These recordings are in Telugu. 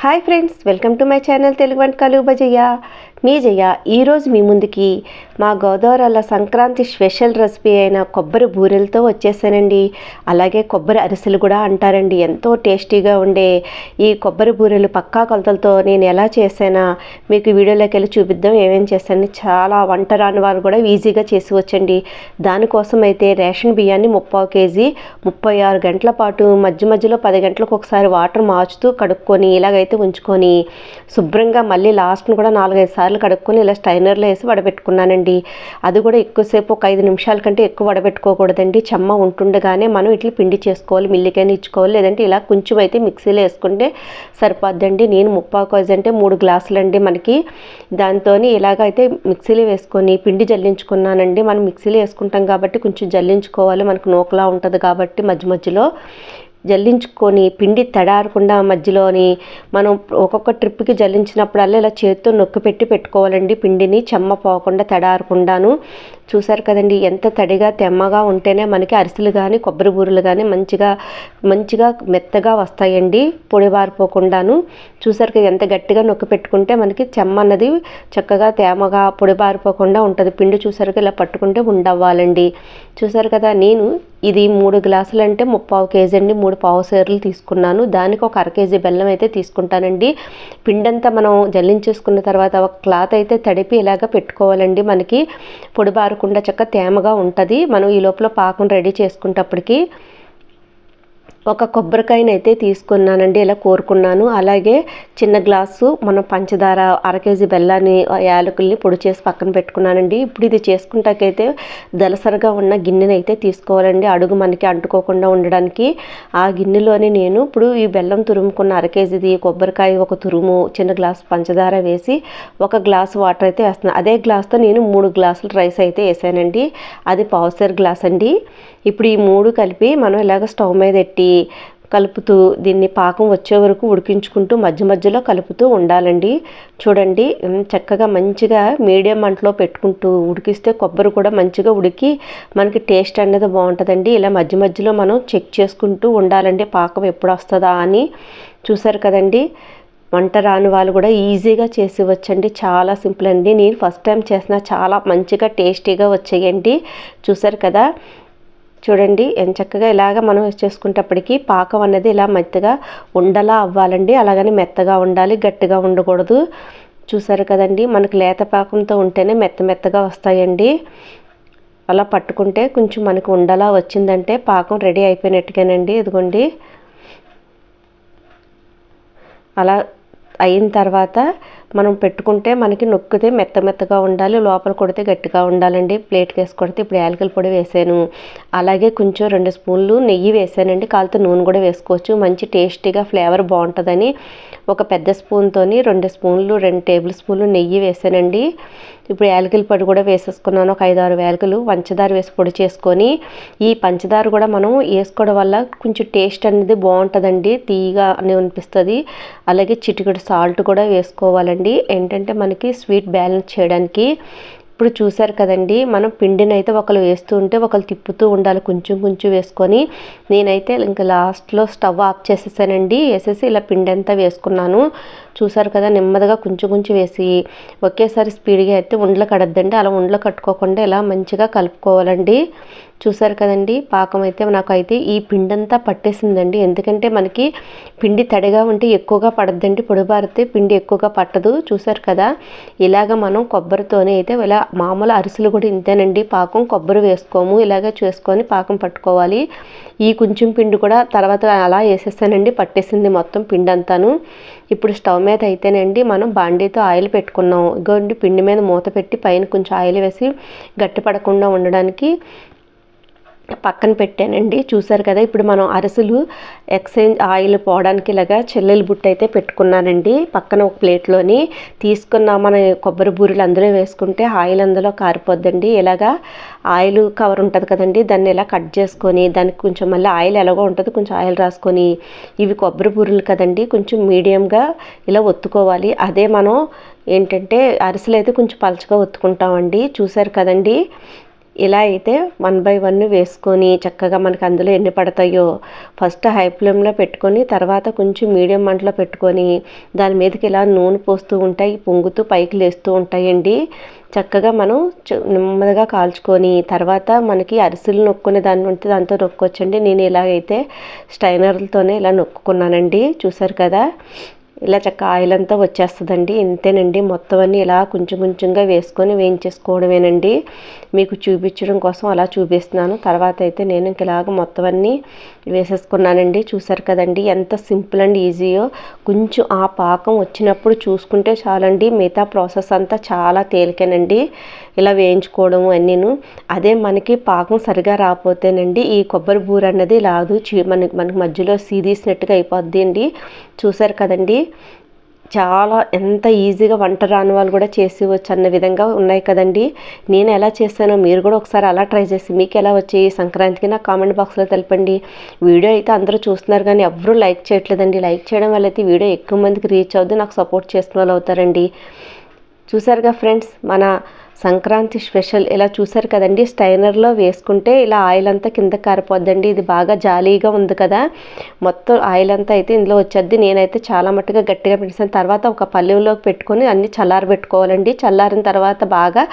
Hi friends, welcome to my channel Telugu వంటకాలు బజయ్య. మీ జయ ఈరోజు మీ ముందుకి మా గోదావరి సంక్రాంతి స్పెషల్ రెసిపీ అయిన కొబ్బరి బూరెలతో వచ్చేసానండి. అలాగే కొబ్బరి అరిసెలు కూడా అంటారండి. ఎంతో టేస్టీగా ఉండే ఈ కొబ్బరి బూరెలు పక్కా కొలతలతో నేను ఎలా చేసానా మీకు వీడియోలోకి వెళ్ళి చూపిద్దాం. ఏమేమి చేశాను, చాలా వంట రాని వారు కూడా ఈజీగా చేసి వచ్చండి. దానికోసం అయితే రేషన్ బియ్యాన్ని 30 కేజీ 36 గంటల పాటు మధ్య మధ్యలో 10 గంటలకు ఒకసారి వాటర్ మార్చుతూ కడుక్కొని ఇలాగైతే ఉంచుకొని శుభ్రంగా మళ్ళీ లాస్ట్ను కూడా 4-5 సార్లు కడుక్కొని ఇలా స్టైనర్లో వేసి వడబెట్టుకున్నానండి. అది కూడా ఎక్కువసేపు ఒక 5 నిమిషాల కంటే ఎక్కువ వడబెట్టుకోకూడదండి. చెమ్మ ఉంటుండగానే మనం ఇట్లా పిండి చేసుకోవాలి, మిల్లికైనా ఇచ్చుకోవాలి, లేదంటే ఇలా కొంచెం అయితే మిక్సీలో వేసుకుంటే సరిపోద్దండి. నేను 30 కేజీ అంటే 3 గ్లాసులు అండి మనకి. దాంతో ఇలాగైతే మిక్సీలో వేసుకొని పిండి జల్లించుకున్నానండి. మనం మిక్సీలో వేసుకుంటాం కాబట్టి కొంచెం జల్లించుకోవాలి, మనకు నూకలా ఉంటుంది కాబట్టి మధ్య మధ్యలో జల్లించుకొని పిండి తడారకుండా మధ్యలోని మనం ఒక్కొక్క ట్రిప్కి జల్లించినప్పుడల్లా ఇలా చేతితో నొక్కి పెట్టుకోవాలండి. పిండిని చెమ్మ పోకుండా తడారకుండాను. చూసారు కదండి, ఎంత తడిగా తెమ్మగా ఉంటేనే మనకి అరిసెలు కానీ కొబ్బరి బూరెలు కానీ మంచిగా మెత్తగా వస్తాయండి, పొడి బారిపోకుండాను. చూసారు కదా, ఎంత గట్టిగా నొక్కి పెట్టుకుంటే మనకి చెమ్మ అన్నది చక్కగా తేమగా పొడి బారిపోకుండా ఉంటుంది. పిండి చూసారు ఇలా పట్టుకుంటే ఉండవ్వాలండి. చూసారు కదా, నేను ఇది 3 గ్లాసులు అంటే 30 కేజీ అండి. 3 పావు సేర్లు తీసుకున్నాను. దానికి ఒక 1/2 కేజీ బెల్లం అయితే తీసుకుంటానండి. పిండంతా మనం జల్లించేసుకున్న తర్వాత ఒక క్లాత్ అయితే తడిపి ఇలాగ పెట్టుకోవాలండి. మనకి పొడి బారకుండా చక్కగా తేమగా ఉంటుంది. మనం ఈ లోపల పాకం రెడీ చేసుకునేటప్పటికి ఒక కొబ్బరికాయని అయితే తీసుకున్నానండి, ఇలా కోరుకున్నాను. అలాగే చిన్న గ్లాసు మనం పంచదార, 1/2 కేజీ బెల్లాన్ని, యాలకుల్ని పొడి చేసి పక్కన పెట్టుకున్నానండి. ఇప్పుడు ఇది చేసుకుంటాకైతే దలసరిగా ఉన్న గిన్నెని అయితే తీసుకోవాలండి, అడుగు మనకి అంటుకోకుండా ఉండడానికి. ఆ గిన్నెలోని నేను ఇప్పుడు ఈ బెల్లం తురుముకున్న 1/2 కేజీది, కొబ్బరికాయ ఒక తురుము, చిన్న గ్లాసు పంచదార వేసి 1 గ్లాసు వాటర్ అయితే వేస్తున్నాను. అదే గ్లాస్తో నేను 3 గ్లాసులు రైస్ అయితే వేసానండి. అది పావుసేరు గ్లాస్ అండి. ఇప్పుడు ఈ 3 కలిపి మనం ఇలాగ స్టవ్ మీద పెట్టి కలుపుతూ దీన్ని పాకం వచ్చే వరకు ఉడికించుకుంటూ మధ్య మధ్యలో కలుపుతూ ఉండాలండి. చూడండి, చక్కగా మంచిగా మీడియం మంటలో పెట్టుకుంటూ ఉడికిస్తే కొబ్బరి కూడా మంచిగా ఉడికి మనకి టేస్ట్ అనేది బాగుంటుందండి. ఇలా మధ్య మధ్యలో మనం చెక్ చేసుకుంటూ ఉండాలండి, పాకం ఎప్పుడు వస్తుందా అని. చూసారు కదండి, వంట రాని వాళ్ళు కూడా ఈజీగా చేసి వచ్చండి. చాలా సింపుల్ అండి. నేను ఫస్ట్ టైం చేసిన చాలా మంచిగా టేస్టీగా వచ్చేయండి. చూసారు కదా, చూడండి ఎంత చక్కగా ఇలాగ మనం చేసుకునేటప్పటికి పాకం అనేది ఇలా మెత్తగా ఉండలా అవ్వాలండి. అలాగని మెత్తగా ఉండాలి, గట్టిగా ఉండకూడదు. చూసారు కదండి, మనకు లేత పాకంతో ఉంటేనే మెత్తగా వస్తాయండి. అలా పట్టుకుంటే కొంచెం మనకు ఉండలా వచ్చిందంటే పాకం రెడీ అయిపోయినట్టుగానండి. ఇదిగోండి, అలా అయిన తర్వాత మనం పెట్టుకుంటే మనకి నొక్కితే మెత్తగా ఉండాలి, లోపల కొడితే గట్టిగా ఉండాలండి. ప్లేట్కి వేసి కొడితే ఇప్పుడు యాలకుల పొడి వేసాను. అలాగే కొంచెం 2 స్పూన్లు నెయ్యి వేసానండి. కాలితో నూనె కూడా వేసుకోవచ్చు, మంచి టేస్టీగా ఫ్లేవర్ బాగుంటుందని. ఒక పెద్ద స్పూన్తోని 2 స్పూన్లు 2 టేబుల్ స్పూన్లు నెయ్యి వేసానండి. ఇప్పుడు యాలకుల పొడి కూడా వేసేసుకున్నాను, ఒక 5-6 యాలకులు. పంచదార వేసి పొడి చేసుకొని, ఈ పంచదార కూడా మనం వేసుకోవడం వల్ల కొంచెం టేస్ట్ అనేది బాగుంటుందండి, తీయగా అనిపిస్తుంది. అలాగే చిటికెడు సాల్ట్ కూడా వేసుకోవాలండి, ఏంటంటే మనకి స్వీట్ బ్యాలెన్స్ చేయడానికి. ఇప్పుడు చూసారు కదండి, మనం పిండిని అయితే ఒకరు వేస్తూ ఉంటే ఒకరు తిప్పుతూ ఉండాలి, కొంచెం వేసుకొని. నేనైతే ఇంకా లాస్ట్లో స్టవ్ ఆఫ్ చేసేసానండి. వేసేసి ఇలా పిండి అంతా వేసుకున్నాను. చూసారు కదా, నెమ్మదిగా కొంచెం వేసి ఒకేసారి స్పీడ్గా అయితే ఉండలు కడద్దండి. అలా ఉండలు కట్టుకోకుండా ఇలా మంచిగా కలుపుకోవాలండి. చూసారు కదండి, పాకం అయితే నాకైతే ఈ పిండంతా పట్టేసిందండి. ఎందుకంటే మనకి పిండి తడిగా ఉంటే ఎక్కువగా పడద్దండి, పొడిబారితే పిండి ఎక్కువగా పట్టదు. చూసారు కదా, ఇలాగ మనం కొబ్బరితోనే అయితే ఇలా మామూలు అరిసెలు కూడా ఇంతేనండి. పాకం కొబ్బరి వేసుకోము, ఇలాగ చేసుకొని పాకం పట్టుకోవాలి. ఈ కొంచెం పిండి కూడా తర్వాత అలా వేసేసానండి, పట్టేసింది మొత్తం పిండి అంతాను. ఇప్పుడు స్టవ్ మీద అయితేనండి మనం బాండీతో ఆయిల్ పెట్టుకున్నాం. ఇగోండి, పిండి మీద మూత పెట్టి పైన కొంచెం ఆయిల్ వేసి గట్టి పడకుండా ఉండడానికి పక్కన పెట్టానండి. చూసారు కదా, ఇప్పుడు మనం అరిసెలు ఎక్స్చేంజ్ ఆయిల్ పోవడానికి ఇలాగా చెల్లెల బుట్ట అయితే పెట్టుకున్నానండి. పక్కన ఒక ప్లేట్లోని తీసుకున్న మన కొబ్బరి బూరెలు అందులో వేసుకుంటే ఆయిల్ అందులో కారిపోద్దండి. ఇలాగా ఆయిల్ కవర్ ఉంటుంది కదండి, దాన్ని ఇలా కట్ చేసుకొని దానికి కొంచెం మళ్ళీ ఆయిల్ ఎలాగో ఉంటుంది, కొంచెం ఆయిల్ రాసుకొని, ఇవి కొబ్బరి బూరెలు కదండి, కొంచెం మీడియంగా ఇలా ఒత్తుకోవాలి. అదే మనం ఏంటంటే అరిసెలు అయితే కొంచెం పలచగా ఒత్తుకుంటామండి. చూసారు కదండి, ఇలా అయితే 1 బై 1 వేసుకొని చక్కగా మనకు అందులో ఎన్ని పడతాయో ఫస్ట్ హై ఫ్లేమ్లో పెట్టుకొని తర్వాత కొంచెం మీడియం మంటలో పెట్టుకొని దాని మీదకి ఇలా నూనె పోస్తూ ఉంటాయి, పొంగుతూ పైకి లేస్తూ ఉంటాయండి. చక్కగా మనం నెమ్మదిగా కాల్చుకొని తర్వాత మనకి అరిసెలు నొక్కునే దాన్ని ఉంటే దాంతో నొక్కొచ్చండి. నేను ఇలాగైతే స్టైనర్లతోనే ఇలా నొక్కుకున్నానండి. చూసారు కదా, ఇలా చక్కగా ఆయిల్ అంతా వచ్చేస్తుందండి. ఇంతేనండి, మొత్తం అన్నీ ఇలా కొంచెం కొంచెంగా వేసుకొని వేయించేసుకోవడమేనండి. మీకు చూపించడం కోసం అలా చూపిస్తున్నాను. తర్వాత అయితే నేను ఇలాగ మొత్తం అన్నీ వేసేసుకున్నానండి. చూసారు కదండి ఎంత సింపుల్ అండ్ ఈజీయో. కొంచెం ఆ పాకం వచ్చినప్పుడు చూసుకుంటే చాలండి, మిగతా ప్రాసెస్ అంతా చాలా తేలికేనండి ఇలా వేయించుకోవడము అన్నీను. అదే మనకి పాకం సరిగా రాకపోతేనండి ఈ కొబ్బరి బూర అన్నది రాదు, మనకి మధ్యలో సీదీసినట్టుగా అయిపోద్ది అండి. చూసారు కదండి, చాలా ఎంత ఈజీగా వంట రాని వాళ్ళు కూడా చేసేవచ్చు అన్న విధంగా ఉన్నాయి కదండి. నేను ఎలా చేశానో మీరు కూడా ఒకసారి అలా ట్రై చేసి మీకు ఎలా వచ్చాయి సంక్రాంతికి నా కామెంట్ బాక్స్లో తెలపండి. వీడియో అయితే అందరూ చూస్తున్నారు కానీ ఎవరూ లైక్ చేయట్లేదండి. లైక్ చేయడం వల్ల అయితే వీడియో ఎక్కువ మందికి రీచ్ అవుద్ది, నాకు సపోర్ట్ చేసిన వాళ్ళు అవుతారండి. చూసారుగా ఫ్రెండ్స్, మన సంక్రాంతి స్పెషల్ ఇలా చూసారు కదండి. స్టైనర్లో వేసుకుంటే ఇలా ఆయిల్ అంతా కింద కారిపోద్దండి. ఇది బాగా జాలీగా ఉంది కదా, మొత్తం ఆయిల్ అంతా అయితే ఇందులో వచ్చేది. నేనైతే చాలా మట్టుగా గట్టిగా పెట్టేసాను. తర్వాత ఒక పల్లెంలోకి పెట్టుకొని అన్ని చల్లారబెట్టుకోవాలండి. చల్లారిన తర్వాత బాగా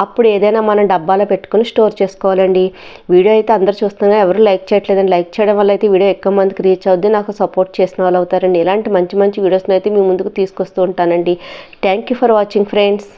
అప్పుడు ఏదైనా మనం డబ్బాలో పెట్టుకొని స్టోర్ చేసుకోవాలండి. వీడియో అయితే అందరు చూస్తున్నా ఎవరు లైక్ చేయట్లేదండి. లైక్ చేయడం వల్ల అయితే వీడియో ఎక్కువ మందికి రీచ్ అవుద్ది, నాకు సపోర్ట్ చేసిన వాళ్ళు అవుతారండి. ఇలాంటి మంచి మంచి వీడియోస్ని అయితే మీ ముందుకు తీసుకొస్తూ ఉంటానండి. Thank you for watching friends.